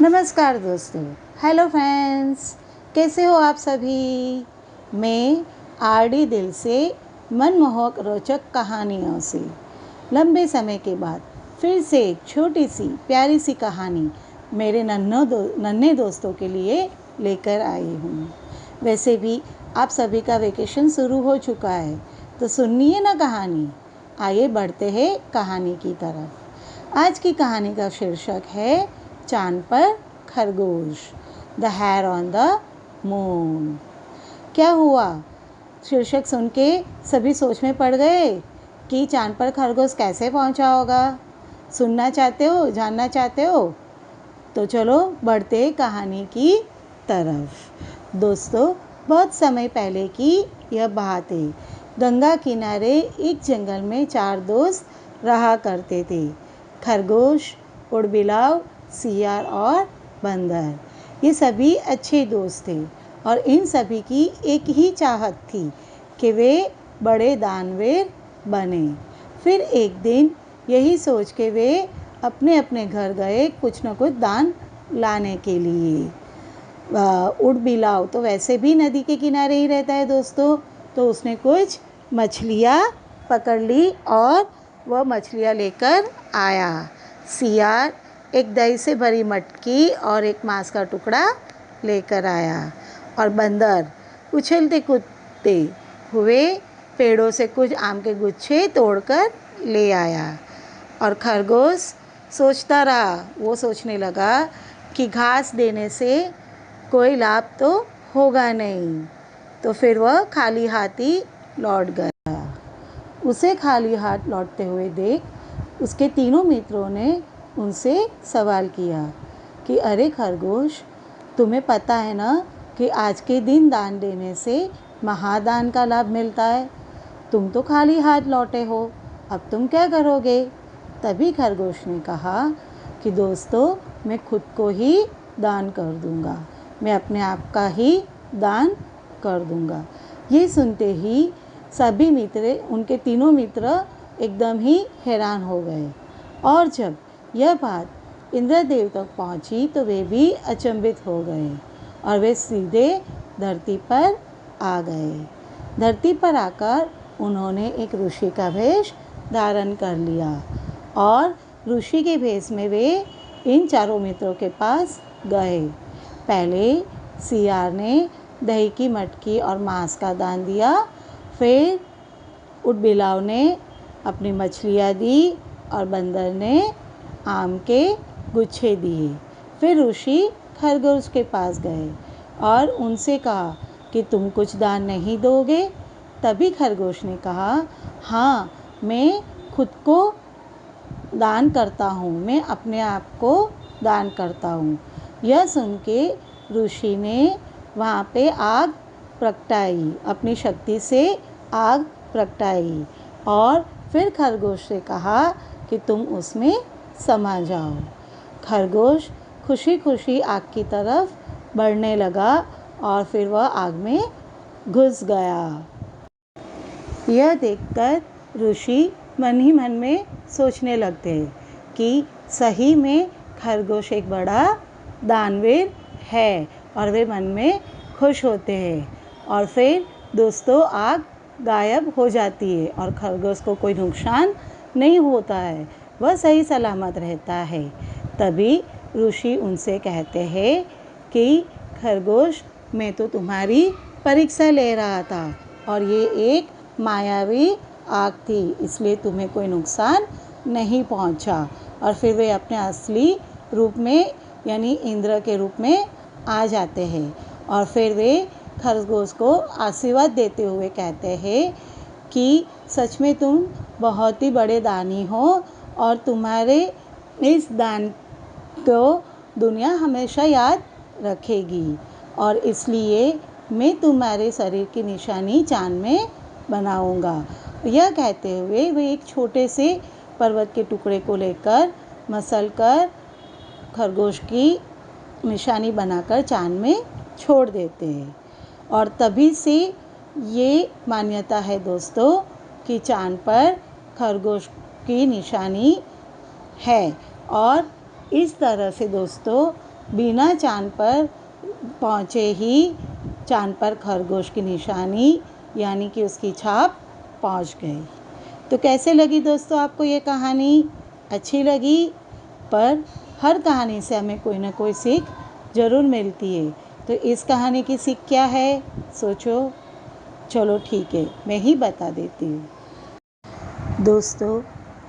नमस्कार दोस्तों, hello friends, कैसे हो आप सभी। मैं आरडी दिल से मनमोहक रोचक कहानियों से लंबे समय के बाद फिर से एक छोटी सी प्यारी सी कहानी मेरे नन्हे दोस्तों के लिए लेकर आई हूँ। वैसे भी आप सभी का वेकेशन शुरू हो चुका है, तो सुनिए ना कहानी। आइए बढ़ते हैं कहानी की तरफ। आज की कहानी का शीर्षक है चांद पर खरगोश, the hare on the moon. क्या हुआ? शीर्षक सुन के सभी सोच में पड़ गए कि चांद पर खरगोश कैसे पहुंचा होगा। सुनना चाहते हो, जानना चाहते हो? तो चलो बढ़ते कहानी की तरफ। दोस्तों, बहुत समय पहले की यह बात है। गंगा किनारे एक जंगल में 4 दोस्त रहा करते थे। खरगोश, उड़बिलाव, सियार और बंदर। ये सभी अच्छे दोस्त थे और इन सभी की एक ही चाहत थी कि वे बड़े दानवीर बने। फिर एक दिन यही सोच के वे अपने अपने घर गए कुछ न कुछ दान लाने के लिए। उड़बिलाव तो वैसे भी नदी के किनारे ही रहता है दोस्तों, तो उसने कुछ मछलियाँ पकड़ ली और वह मछलियाँ लेकर आया। सियार एक दही से भरी मटकी और एक मांस का टुकड़ा लेकर आया और बंदर उछलते कूदते हुए पेड़ों से कुछ आम के गुच्छे तोड़कर ले आया। और खरगोश सोचता रहा। वो सोचने लगा कि घास देने से कोई लाभ तो होगा नहीं, तो फिर वह खाली हाथ ही लौट गया। उसे खाली हाथ लौटते हुए देख उसके तीनों मित्रों ने उनसे सवाल किया कि अरे खरगोश, तुम्हें पता है ना कि आज के दिन दान देने से महादान का लाभ मिलता है। तुम तो खाली हाथ लौटे हो, अब तुम क्या करोगे? तभी खरगोश ने कहा कि दोस्तों, मैं खुद को ही दान कर दूंगा, मैं अपने आप का ही दान कर दूंगा। ये सुनते ही सभी मित्र, उनके तीनों मित्र एकदम ही हैरान हो गए। और जब यह बात इंद्रदेव तक पहुंची तो वे भी अचंभित हो गए और वे सीधे धरती पर आ गए। धरती पर आकर उन्होंने एक ऋषि का वेश धारण कर लिया और ऋषि के भेष में वे इन चारों मित्रों के पास गए। पहले सियार ने दही की मटकी और मांस का दान दिया, फिर उड़बिलाव ने अपनी मछलियाँ दी और बंदर ने आम के गुच्छे दिए। फिर ऋषि खरगोश के पास गए और उनसे कहा कि तुम कुछ दान नहीं दोगे? तभी खरगोश ने कहा, हाँ, मैं खुद को दान करता हूँ, मैं अपने आप को दान करता हूँ। यह सुन के ऋषि ने वहाँ पे आग प्रगटाई, अपनी शक्ति से आग प्रगटाई और फिर खरगोश से कहा कि तुम उसमें समा जाओ। खरगोश खुशी खुशी आग की तरफ बढ़ने लगा और फिर वह आग में घुस गया। यह देखकर ऋषि मन ही मन में सोचने लगते कि सही में खरगोश एक बड़ा दानवीर है और वे मन में खुश होते हैं। और फिर दोस्तों आग गायब हो जाती है और खरगोश को कोई नुकसान नहीं होता है, वह सही सलामत रहता है। तभी ऋषि उनसे कहते हैं कि खरगोश, मैं तो तुम्हारी परीक्षा ले रहा था और ये एक मायावी आग थी, इसलिए तुम्हें कोई नुकसान नहीं पहुंचा। और फिर वे अपने असली रूप में यानी इंद्र के रूप में आ जाते हैं और फिर वे खरगोश को आशीर्वाद देते हुए कहते हैं कि सच में तुम बहुत ही बड़े दानी हो और तुम्हारे इस दान को दुनिया हमेशा याद रखेगी और इसलिए मैं तुम्हारे शरीर की निशानी चांद में बनाऊंगा। यह कहते हुए वे एक छोटे से पर्वत के टुकड़े को लेकर मसलकर खरगोश की निशानी बनाकर चांद में छोड़ देते हैं। और तभी से ये मान्यता है दोस्तों कि चांद पर खरगोश की निशानी है। और इस तरह से दोस्तों बिना चाँद पर पहुँचे ही चाँद पर खरगोश की निशानी यानी कि उसकी छाप पहुँच गई। तो कैसे लगी दोस्तों आपको ये कहानी? अच्छी लगी? पर हर कहानी से हमें कोई ना कोई सीख ज़रूर मिलती है। तो इस कहानी की सीख क्या है? सोचो। चलो ठीक है, मैं ही बता देती हूँ। दोस्तों,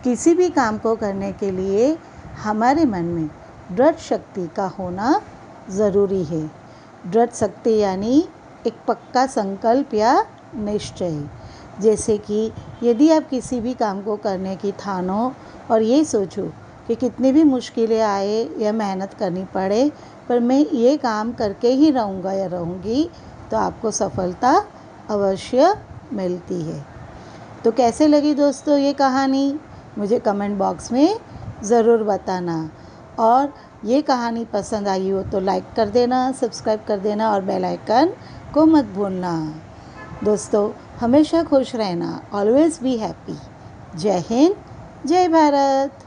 किसी भी काम को करने के लिए हमारे मन में दृढ़ शक्ति का होना ज़रूरी है। दृढ़ शक्ति यानी एक पक्का संकल्प या निश्चय। जैसे कि यदि आप किसी भी काम को करने की ठानो और ये सोचो कि कितनी भी मुश्किलें आए या मेहनत करनी पड़े, पर मैं ये काम करके ही रहूँगा या रहूँगी, तो आपको सफलता अवश्य मिलती है। तो कैसे लगी दोस्तों ये कहानी? मुझे कमेंट बॉक्स में ज़रूर बताना। और ये कहानी पसंद आई हो तो लाइक कर देना, सब्सक्राइब कर देना और बेल आइकन को मत भूलना। दोस्तों, हमेशा खुश रहना। Always be happy. जय हिंद, जय भारत।